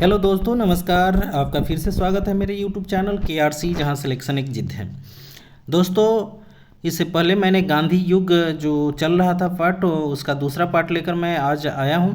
Hello दोस्तों, नमस्कार। आपका फिर से स्वागत है मेरे यूट्यूब चैनल KRC, जहां सिलेक्शन एक जिद है। दोस्तों, इससे पहले मैंने गांधी युग जो चल रहा था पार्ट, उसका दूसरा पार्ट लेकर मैं आज आया हूं।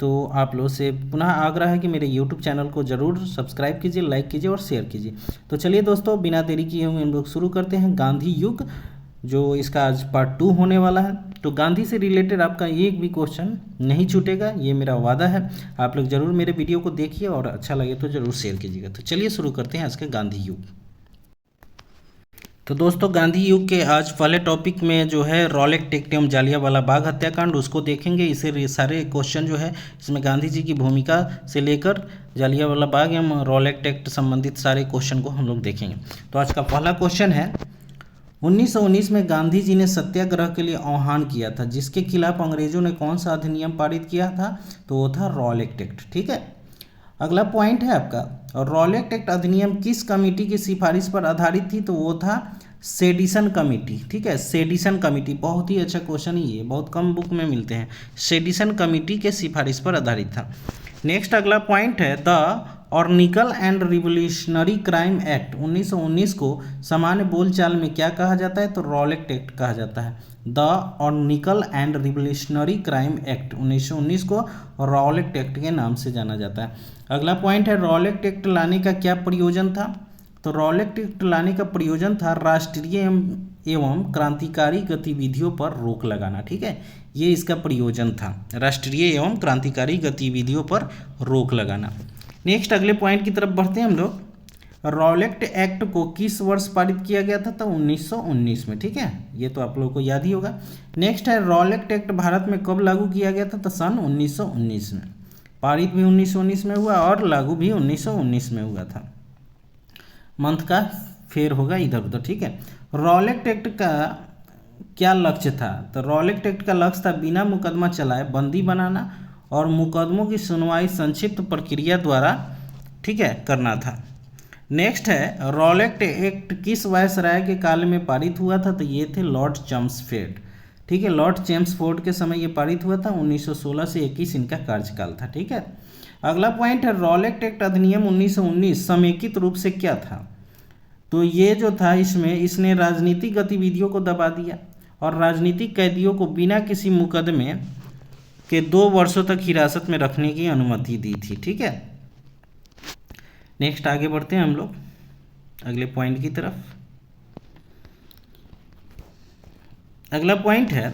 तो आप लोगों से पुनः आग्रह है कि मेरे यूट्यूब चैनल को ज़रूर सब्सक्राइब कीजिए, लाइक कीजिए और शेयर कीजिए। तो चलिए दोस्तों, बिना देरी किए हुए हम लोग शुरू करते हैं गांधी युग, जो इसका आज पार्ट 2 होने वाला है। तो गांधी से रिलेटेड आपका एक भी क्वेश्चन नहीं छूटेगा, ये मेरा वादा है। आप लोग ज़रूर मेरे वीडियो को देखिए और अच्छा लगे तो ज़रूर शेयर कीजिएगा। तो चलिए शुरू करते हैं आज के गांधी युग। तो दोस्तों, गांधी युग के आज पहले टॉपिक में जो है रॉलेट एक्ट एवं जालियांवाला बाग हत्याकांड, उसको देखेंगे। इसे सारे क्वेश्चन जो है इसमें गांधी जी की भूमिका से लेकर जालियांवाला बाग एवं रॉलेट एक्ट संबंधित सारे क्वेश्चन को हम लोग देखेंगे। तो आज का पहला क्वेश्चन है, 1919 में गांधी जी ने सत्याग्रह के लिए आह्वान किया था, जिसके खिलाफ अंग्रेजों ने कौन सा अधिनियम पारित किया था? तो वो था रॉलेट एक्ट। ठीक है, अगला पॉइंट है आपका, और रॉलेट एक्ट अधिनियम किस कमेटी की सिफारिश पर आधारित थी? तो वो था सेडिशन कमेटी। ठीक है, सेडिशन कमेटी, बहुत ही अच्छा क्वेश्चन ही है, बहुत कम बुक में मिलते हैं। सेडिशन कमेटी के सिफारिश पर आधारित था। नेक्स्ट अगला पॉइंट है, the anarchical and revolutionary crime act 1919 को सामान्य बोलचाल में क्या कहा जाता है? तो रॉलेट एक्ट कहा जाता है। The anarchical and revolutionary crime act 1919 को रॉलेट एक्ट के नाम से जाना जाता है। अगला पॉइंट है, रॉलेट एक्ट लाने का क्या प्रयोजन था? तो रॉलेट एक्ट लाने का प्रयोजन था राष्ट्रीय एवं क्रांतिकारी गतिविधियों पर रोक लगाना। ठीक है, ये इसका प्रयोजन था, राष्ट्रीय एवं क्रांतिकारी गतिविधियों पर रोक लगाना। नेक्स्ट अगले पॉइंट की तरफ बढ़ते हैं हम लोग। रॉलेट एक्ट को किस वर्ष पारित किया गया था? तो 1919 में। ठीक है, ये तो आप लोगों को याद ही होगा। नेक्स्ट है, रॉलेट एक्ट भारत में कब लागू किया गया था? तो सन 1919 में। पारित भी 1919 में हुआ और लागू भी 1919 में हुआ था। मंथ का फेर होगा इधर उधर। ठीक है, रॉलेट एक्ट का क्या लक्ष्य था? तो रॉलेट एक्ट का लक्ष्य था बिना मुकदमा चलाए बंदी बनाना और मुकदमों की सुनवाई संक्षिप्त प्रक्रिया द्वारा, ठीक है, करना था। नेक्स्ट है, रॉलेट एक्ट किस वायसराय के काल में पारित हुआ था? तो ये थे लॉर्ड चेम्सफोर्ड। ठीक है, लॉर्ड चेम्सफोर्ड के समय ये पारित हुआ था। 1916 से 21 इनका कार्यकाल था। ठीक है, अगला पॉइंट है, रॉलेट एक्ट अधिनियम 1919 समेकित रूप से क्या था? तो ये जो था, इसने राजनीतिक गतिविधियों को दबा दिया और राजनीतिक कैदियों को बिना किसी मुकदमे के 2 वर्षों तक हिरासत में रखने की अनुमति दी थी। ठीक है, नेक्स्ट आगे बढ़ते हैं हम लोग अगले पॉइंट की तरफ। अगला पॉइंट है,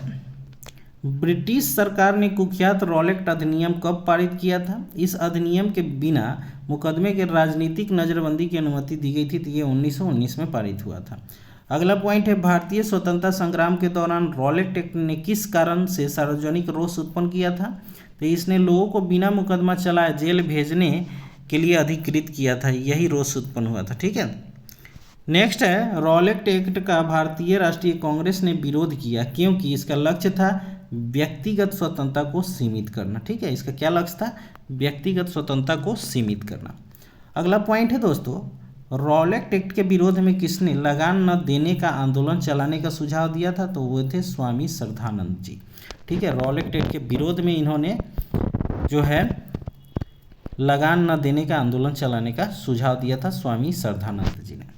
ब्रिटिश सरकार ने कुख्यात रॉलेट अधिनियम कब पारित किया था? इस अधिनियम के बिना मुकदमे के राजनीतिक नज़रबंदी की अनुमति दी गई थी, तो ये 1919 में पारित हुआ था। अगला पॉइंट है, भारतीय स्वतंत्रता संग्राम के दौरान रॉलेट एक्ट ने किस कारण से सार्वजनिक रोष उत्पन्न किया था? तो इसने लोगों को बिना मुकदमा चलाए जेल भेजने के लिए अधिकृत किया था, यही रोष उत्पन्न हुआ था। ठीक है, नेक्स्ट है, रॉलेट एक्ट का भारतीय राष्ट्रीय कांग्रेस ने विरोध किया क्योंकि इसका लक्ष्य था व्यक्तिगत स्वतंत्रता को सीमित करना। ठीक है, इसका क्या लक्ष्य था? व्यक्तिगत स्वतंत्रता को सीमित करना। अगला पॉइंट है दोस्तों, रॉलेट एक्ट के विरोध में किसने लगान न देने का आंदोलन चलाने का सुझाव दिया था? तो वो थे स्वामी श्रद्धानंद जी। ठीक है, रॉलेट एक्ट के विरोध में इन्होंने जो है लगान न देने का आंदोलन चलाने का सुझाव दिया था स्वामी श्रद्धानंद जी ने।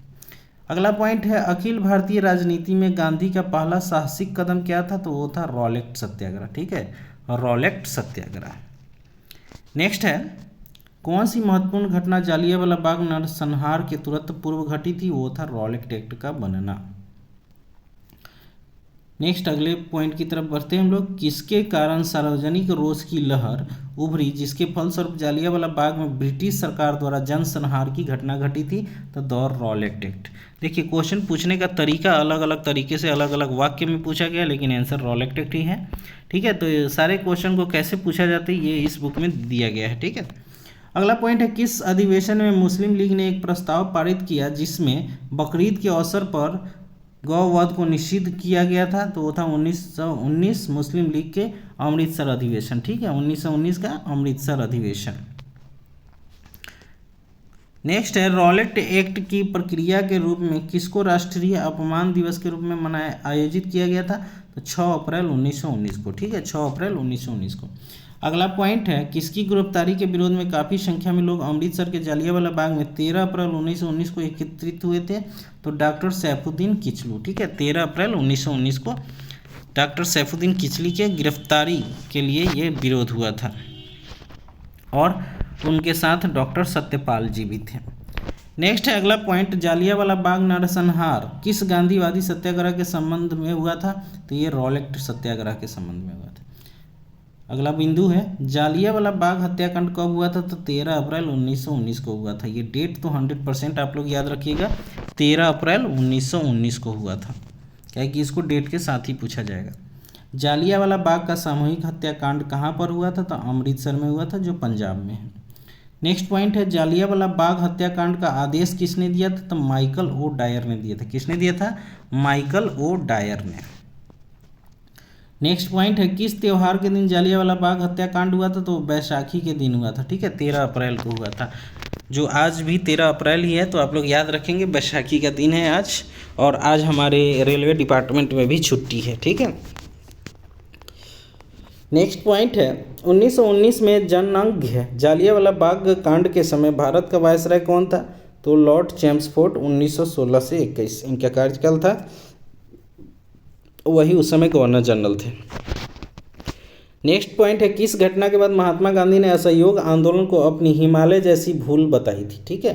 अगला पॉइंट है, अखिल भारतीय राजनीति में गांधी का पहला साहसिक कदम क्या था? तो वो था रॉलेट सत्याग्रह। ठीक है, रॉलेट सत्याग्रह। नेक्स्ट है, कौन सी महत्वपूर्ण घटना जालियांवाला बाग नरसंहार के तुरंत पूर्व घटी थी? वो था रॉलेट एक्ट का बनना। नेक्स्ट अगले पॉइंट की तरफ बढ़ते हैं हम लोग। किसके कारण सार्वजनिक रोष की लहर उभरी, जिसके फलस्वरूप जालियांवाला बाग में ब्रिटिश सरकार द्वारा जनसंहार की घटना घटी थी? तो द रॉलेट एक्ट। देखिए, क्वेश्चन पूछने का तरीका अलग अलग तरीके से अलग अलग वाक्य में पूछा गया, लेकिन आंसर रॉलेट एक्ट ही है। ठीक है, तो सारे क्वेश्चन को कैसे पूछा जाता है ये इस बुक में दिया गया है। ठीक है, अगला पॉइंट है, किस अधिवेशन में मुस्लिम लीग ने एक प्रस्ताव पारित किया जिसमें बकरीद के अवसर पर गौवध को निषिद्ध किया गया था? तो वो था 1919 मुस्लिम लीग के अमृतसर अधिवेशन। ठीक है, 1919 का अमृतसर अधिवेशन। नेक्स्ट है, रॉलेट एक्ट की प्रक्रिया के रूप में किसको राष्ट्रीय अपमान दिवस के रूप में आयोजित किया गया था? तो 6 अप्रैल 1919 को। ठीक है, 6 अप्रैल 1919 को। अगला पॉइंट है, किसकी गिरफ्तारी के विरोध में काफ़ी संख्या में लोग अमृतसर के जालियांवाला बाग में 13 अप्रैल 1919 को एकत्रित हुए थे? तो डॉक्टर सैफुद्दीन किचलू। ठीक है, 13 अप्रैल 1919 को डॉक्टर सैफुद्दीन किचलू के गिरफ्तारी के लिए ये विरोध हुआ था और उनके साथ डॉक्टर सत्यपाल जी भी थे। नेक्स्ट है अगला पॉइंट, जालियांवाला बाग नरसंहार किस गांधीवादी सत्याग्रह के संबंध में हुआ था? तो ये रॉलेट सत्याग्रह के संबंध में हुआ था। अगला बिंदु है, जालियांवाला बाग हत्याकांड कब हुआ था? तो 13 अप्रैल 1919 को हुआ था। ये डेट तो 100% आप लोग याद रखिएगा, 13 अप्रैल 1919 को हुआ था, क्या है कि इसको डेट के साथ ही पूछा जाएगा। जालियांवाला बाग का सामूहिक हत्याकांड कहाँ पर हुआ था? तो अमृतसर में हुआ था, जो पंजाब में है। नेक्स्ट पॉइंट है, जालियांवाला बाग हत्याकांड का आदेश किसने दिया था? तो माइकल ओ डायर ने दिया था। किसने दिया था? माइकल ओ डायर ने। नेक्स्ट पॉइंट है, किस त्यौहार के दिन जालियांवाला बाग हत्याकांड हुआ था? तो बैसाखी के दिन हुआ था। ठीक है, 13 अप्रैल को हुआ था, जो आज भी 13 अप्रैल ही है, तो आप लोग याद रखेंगे बैसाखी का दिन है आज, और आज हमारे रेलवे डिपार्टमेंट में भी छुट्टी है। ठीक है, नेक्स्ट पॉइंट है, 1919 में जननांग जालियांवाला बाग कांड के समय भारत का वायसराय कौन था? तो लॉर्ड चैम्सफोर्ड। 1916 से 21 इनका कार्यकाल था, वही उस समय गवर्नर जनरल थे। नेक्स्ट पॉइंट है, किस घटना के बाद महात्मा गांधी ने असहयोग आंदोलन को अपनी हिमालय जैसी भूल बताई थी? ठीक है,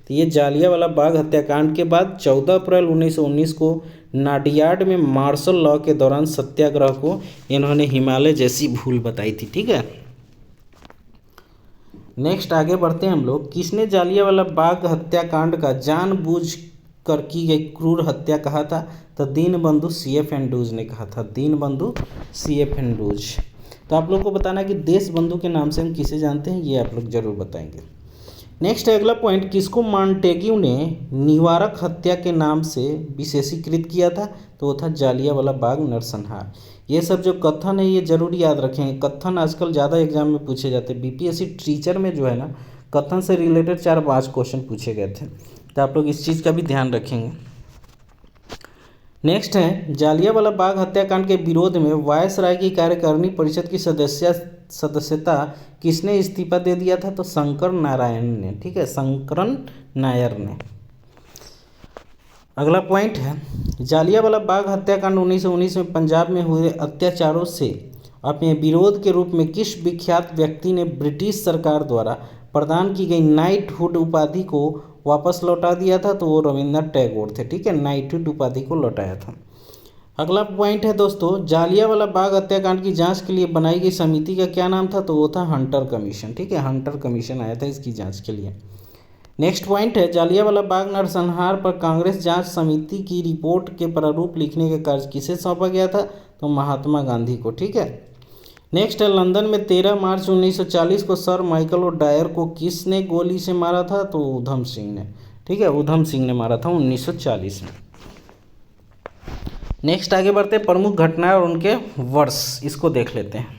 तो ये जालियांवाला बाग हत्याकांड के बाद 14 अप्रैल 1919 को नाडियाड में मार्शल लॉ के दौरान सत्याग्रह को इन्होंने हिमालय जैसी भूल बताई थी। ठीक है, नेक्स्ट आगे बढ़ते हैं हम लोग। किसने जालियांवाला बाग हत्याकांड का जानबूझ कर की गई क्रूर हत्या कहा था? तो दीनबंधु CF एंड्रूज ने कहा था, दीनबंधु CF एंड्रूज। तो आप लोग को बताना कि देशबंधु के नाम से हम किसे जानते हैं, ये आप लोग जरूर बताएंगे। नेक्स्ट है अगला पॉइंट, किसको मॉन्टेग्यू ने निवारक हत्या के नाम से विशेषीकृत किया था? तो वो था जालियांवाला बाग नरसंहार। ये सब जो कथन है ये जरूर याद रखेंगे, कथन आजकल ज़्यादा एग्जाम में पूछे जाते हैं। BPSC टीचर में जो है ना, कथन से रिलेटेड 4-5 क्वेश्चन पूछे गए थे, तो आप लोग इस चीज़ का भी ध्यान रखेंगे। नेक्स्ट है, जालियांवाला बाग हत्याकांड के विरोध में वायसराय की कार्यकारिणी परिषद की सदस्यता किसने इस्तीफा दे दिया था? तो शंकर नारायण ने। ठीक है, शंकरन नायर ने। अगला पॉइंट है, जालियांवाला बाग हत्याकांड 1919 में पंजाब में हुए अत्याचारों से अपने विरोध के रूप में किस विख्यात व्यक्ति ने ब्रिटिश सरकार द्वारा प्रदान की गई नाइटहुड उपाधि को वापस लौटा दिया था? तो वो रविंद्रनाथ टैगोर थे। ठीक है, नाइटहुड उपाधि को लौटाया था। अगला पॉइंट है दोस्तों, जालियांवाला बाग हत्याकांड की जांच के लिए बनाई गई समिति का क्या नाम था? तो वो था हंटर कमीशन। ठीक है, हंटर कमीशन आया था इसकी जांच के लिए। नेक्स्ट पॉइंट है, जालियांवाला बाग नरसंहार पर कांग्रेस जांच समिति की रिपोर्ट के प्रारूप लिखने का कार्य किसे सौंपा गया था? तो महात्मा गांधी को। ठीक है, नेक्स्ट है, लंदन में 13 मार्च 1940 को सर माइकल और डायर को किसने गोली से मारा था? तो उधम सिंह ने। ठीक है, उधम सिंह ने मारा था 1940 में। नेक्स्ट आगे बढ़ते हैं, प्रमुख घटनाएं और उनके वर्ष, इसको देख लेते हैं।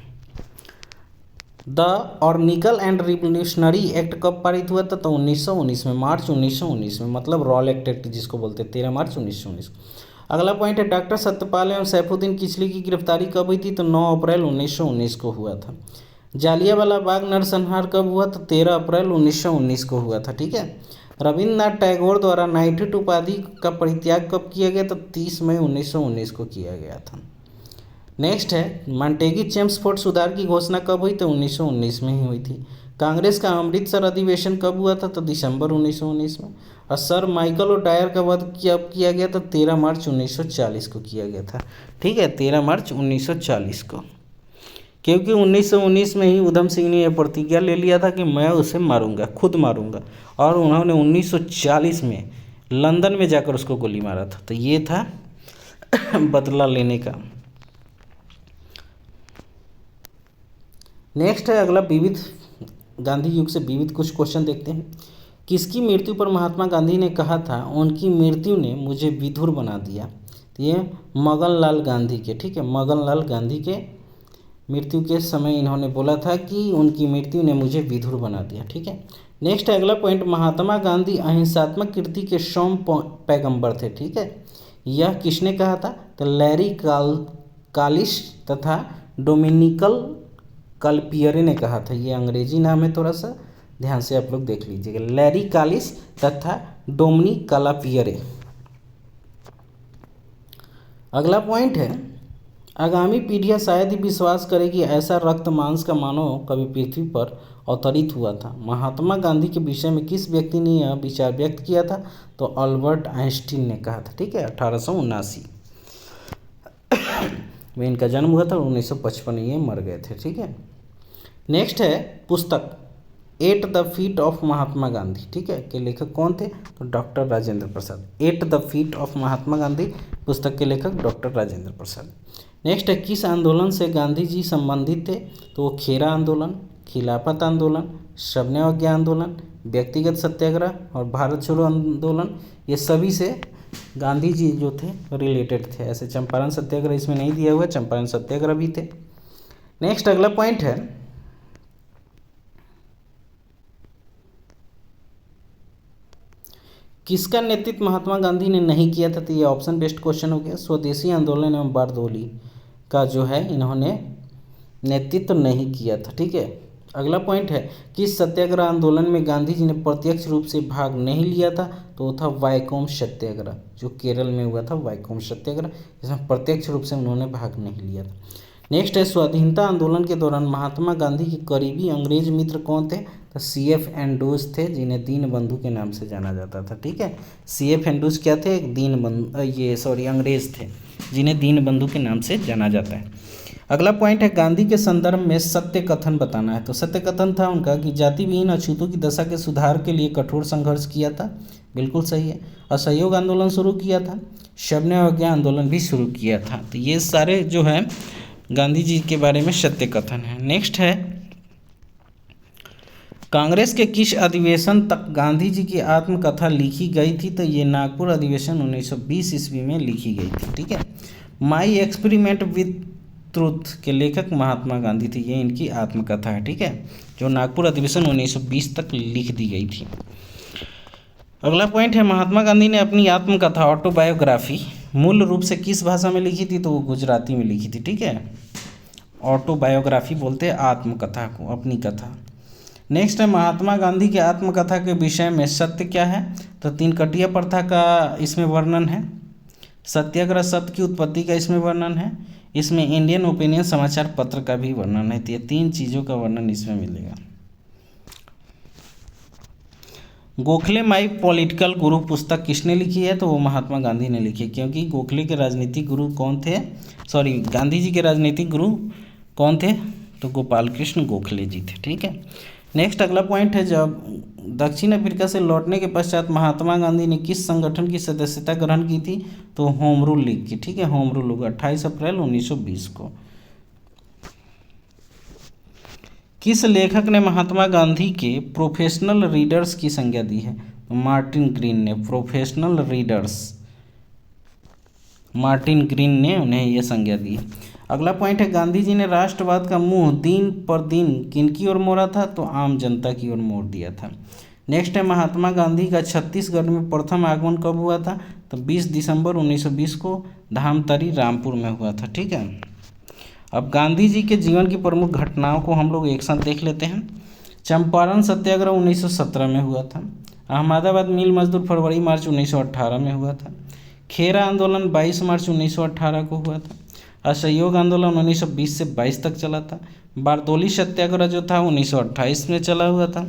The anarchical and revolutionary act कब पारित हुआ था? तो 1919 में, मार्च 1919 में, मतलब रॉलेट एक्ट जिसको बोलते हैं, 13 मार्च 1919। अगला पॉइंट है, डॉक्टर सत्यपाल एवं सैफुद्दीन किचलू की गिरफ्तारी कब हुई थी? तो 9 अप्रैल 1919 को हुआ था। जालियांवाला बाग नरसंहार कब हुआ? तो 13 अप्रैल 1919 को हुआ था। ठीक है, रविंद्रनाथ टैगोर द्वारा नाइटहुड उपाधि का परित्याग कब किया गया? तो 30 मई 1919 को किया गया था। नेक्स्ट है, मॉन्टेग्यू चेम्सफोर्ड सुधार की घोषणा कब हुई? तो 1919 में ही हुई थी। कांग्रेस का अमृतसर अधिवेशन कब हुआ था? तो दिसंबर 1919 में। और सर माइकल और डायर का वध कब किया गया? तो 13 मार्च 1940 को किया गया था। ठीक है, 13 मार्च 1940 को, क्योंकि 1919 में ही उधम सिंह ने यह प्रतिज्ञा ले लिया था कि मैं उसे मारूंगा, खुद मारूंगा, और उन्होंने 1940 में लंदन में जाकर उसको गोली मारा था। तो ये था बदला लेने का। नेक्स्ट है अगला, विविध गांधी युग से विविध कुछ क्वेश्चन देखते हैं। किसकी मृत्यु पर महात्मा गांधी ने कहा था उनकी मृत्यु ने मुझे विधुर बना दिया? तो ये मगन लाल गांधी के। ठीक है, मगन लाल गांधी के मृत्यु के समय इन्होंने बोला था कि उनकी मृत्यु ने मुझे विधुर बना दिया। ठीक है, नेक्स्ट है अगला पॉइंट, महात्मा गांधी अहिंसात्मक कीर्ति के सौम पैगंबर थे। ठीक है, यह किसने कहा था? तो लैरी कालिश तथा डोमिनिकल कलपियरे ने कहा था। ये अंग्रेजी नाम है, थोड़ा सा ध्यान से आप लोग देख लीजिएगा, लैरी कालिस तथा डोमिनिक कलापियरे। अगला पॉइंट है, आगामी पीढ़ियां शायद ही विश्वास करेगी ऐसा रक्त मांस का मानव कभी पृथ्वी पर अवतरित हुआ था। महात्मा गांधी के विषय में किस व्यक्ति ने यह विचार व्यक्त किया था? तो अल्बर्ट आइंस्टीन ने कहा था। ठीक है, 1879 में इनका जन्म हुआ था, 1955 ये मर गए थे। ठीक है, नेक्स्ट है पुस्तक at the feet of Mahatma Gandhi. ठीक है, के लेखक कौन थे? तो doctor Rajendra Prasad. At the feet of Mahatma Gandhi पुस्तक के लेखक डॉक्टर राजेंद्र प्रसाद। नेक्स्ट है, किस आंदोलन से गांधी जी संबंधित थे? तो वो खेरा आंदोलन, खिलाफत आंदोलन, शबनयावज्ञा आंदोलन, व्यक्तिगत सत्याग्रह और भारत छोड़ो आंदोलन, ये सभी से गांधी जी जो थे रिलेटेड थे। ऐसे चंपारण सत्याग्रह इसमें नहीं दिया हुआ, चंपारण सत्याग्रह भी थे। नेक्स्ट अगला पॉइंट है, किसका नेतृत्व महात्मा गांधी ने नहीं किया था? तो ये ऑप्शन बेस्ड क्वेश्चन हो गया। स्वदेशी आंदोलन एवं बारदोली का जो है इन्होंने नेतृत्व नहीं किया था। ठीक है, अगला पॉइंट है, किस सत्याग्रह आंदोलन में गांधी जी ने प्रत्यक्ष रूप से भाग नहीं लिया था? तो वो था वैकोम सत्याग्रह, जो केरल में हुआ था वैकोम सत्याग्रह, जिसमें प्रत्यक्ष रूप से उन्होंने भाग नहीं लिया था। नेक्स्ट है, स्वाधीनता आंदोलन के दौरान महात्मा गांधी के करीबी अंग्रेज मित्र कौन थे? तो CF एंड्रूज थे, जिन्हें दीनबंधु के नाम से जाना जाता था। ठीक है, CF एंड्रूज क्या थे? अंग्रेज थे, जिन्हें दीनबंधु के नाम से जाना जाता है। अगला पॉइंट है, गांधी के संदर्भ में सत्य कथन बताना है। तो सत्य कथन था उनका कि जाति विहीन अछूतों की दशा के सुधार के लिए कठोर संघर्ष किया था, बिल्कुल सही है। असहयोग आंदोलन शुरू किया था, शबनयावज्ञा आंदोलन भी शुरू किया था। तो ये सारे जो है गांधी जी के बारे में सत्य कथन है। नेक्स्ट है, कांग्रेस के किस अधिवेशन तक गांधी जी की आत्मकथा लिखी गई थी? तो ये नागपुर अधिवेशन 1920 ईस्वी में लिखी गई थी। ठीक है, माई एक्सपेरिमेंट विथ ट्रुथ के लेखक महात्मा गांधी थे, ये इनकी आत्मकथा है। ठीक है, जो नागपुर अधिवेशन 1920 तक लिख दी गई थी। अगला पॉइंट है, महात्मा गांधी ने अपनी आत्मकथा ऑटोबायोग्राफी मूल रूप से किस भाषा में लिखी थी? तो वो गुजराती में लिखी थी। ठीक है, ऑटोबायोग्राफी बोलते हैं आत्मकथा को, अपनी कथा। नेक्स्ट है, महात्मा गांधी की आत्मकथा के विषय में सत्य क्या है? तो तीन कटिया प्रथा का इसमें वर्णन है, सत्याग्रह शब्द की उत्पत्ति का इसमें वर्णन है, इसमें इंडियन ओपिनियन समाचार पत्र का भी वर्णन है। तो ये तीन चीज़ों का वर्णन इसमें मिलेगा। गोखले माई पॉलिटिकल गुरु पुस्तक किसने लिखी है? तो वो महात्मा गांधी ने लिखी है, क्योंकि गोखले के राजनीतिक गुरु कौन थे? गांधी जी के राजनीतिक गुरु कौन थे? तो गोपाल कृष्ण गोखले जी थे। ठीक है, नेक्स्ट अगला पॉइंट है, जब दक्षिण अफ्रीका से लौटने के पश्चात महात्मा गांधी ने किस संगठन की सदस्यता ग्रहण की थी? तो होम रूल लीग की। ठीक है, होम रूल लीग 28 अप्रैल 1920 को। किस लेखक ने महात्मा गांधी के प्रोफेशनल रीडर्स की संज्ञा दी है? तो मार्टिन ग्रीन ने। प्रोफेशनल रीडर्स, मार्टिन ग्रीन ने उन्हें यह संज्ञा दी है। अगला पॉइंट है, गांधी जी ने राष्ट्रवाद का मुंह दिन पर दिन किनकी ओर मोड़ा था? तो आम जनता की ओर मोड़ दिया था। नेक्स्ट है, महात्मा गांधी का छत्तीसगढ़ में प्रथम आगमन कब हुआ था? तो 20 दिसंबर 1920 को धामतरी रामपुर में हुआ था। ठीक है, अब गांधी जी के जीवन की प्रमुख घटनाओं को हम लोग एक साथ देख लेते हैं। चंपारण सत्याग्रह 1917 में हुआ था। अहमदाबाद मिल मजदूर फरवरी मार्च 1918 में हुआ था। खेरा आंदोलन 22 मार्च 1918 को हुआ था। असहयोग आंदोलन 1920 से 22 तक चला था। बारदोली सत्याग्रह जो था 1928 में चला हुआ था।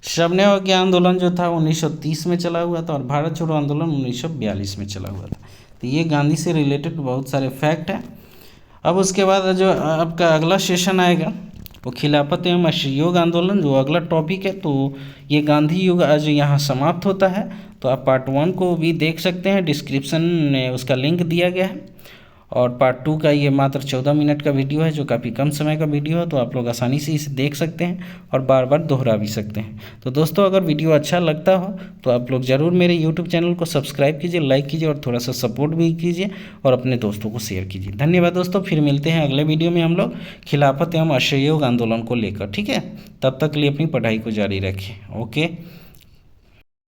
शबनयावज्ञा आंदोलन जो था 1930 में चला हुआ था और भारत छोड़ो आंदोलन 1942 में चला हुआ था। तो ये गांधी से रिलेटेड बहुत सारे फैक्ट हैं। अब उसके बाद जो आपका अगला सेशन आएगा वो खिलाफत एवं असहयोग आंदोलन, जो अगला टॉपिक है। तो ये गांधी युग आज यहाँ समाप्त होता है। तो आप पार्ट 1 को भी देख सकते हैं, डिस्क्रिप्शन में उसका लिंक दिया गया है। और पार्ट 2 का ये मात्र 14 मिनट का वीडियो है, जो काफ़ी कम समय का वीडियो है। तो आप लोग आसानी से इसे देख सकते हैं और बार बार दोहरा भी सकते हैं। तो दोस्तों, अगर वीडियो अच्छा लगता हो तो आप लोग ज़रूर मेरे यूट्यूब चैनल को सब्सक्राइब कीजिए, लाइक कीजिए और थोड़ा सा सपोर्ट भी कीजिए और अपने दोस्तों को शेयर कीजिए। धन्यवाद दोस्तों, फिर मिलते हैं अगले वीडियो में हम लोग खिलाफत एवं असहयोग आंदोलन को लेकर। ठीक है, तब तक के लिए अपनी पढ़ाई को जारी रखें। ओके।